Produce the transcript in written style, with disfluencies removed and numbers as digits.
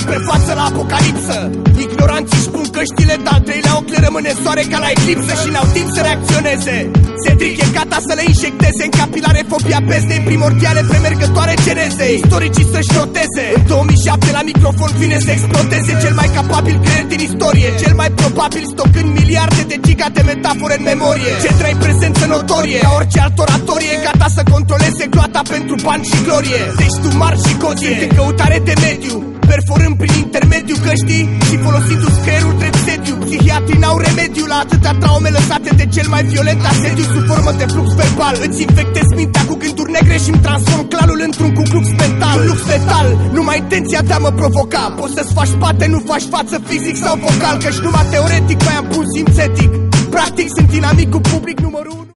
spre față la apocalipsă. Ignoranții își pun căștile, de-al treilea ochi le rămâne soare ca la eclipsă și n-au timp să reacționeze. Cedric e gata să le injecteze în capilare fobia peste primordiale premergătoare cereze. Istoricii să-și noteze. În 2007 la microfon vine să explodeze cel mai capabil creier din istorie, cel mai probabil stocând miliarde de giga de metafore în memorie. Centra-i prezență notorie, ca orice alt oratorie, gata să controleze gloata pentru bani și glorie. Deci tu mari și coți sunt în căutare de mediu, perforând prin intermediul căștii și folosindu-ți creierul drept sediu. Psihiatrii n-au remediu la atâtea traume lăsate de cel mai violent asediu sub formă de flux verbal. Îți infectez mintea cu gânduri negre și-mi transform clalul într-un cuclux mental. Un lux letal, numai intenția de a mă provoca. Poți să-ți faci spate, nu faci față fizic sau vocal, căci numai teoretic mai am pus simțetic. Practic sunt inamic cu public numărul 1.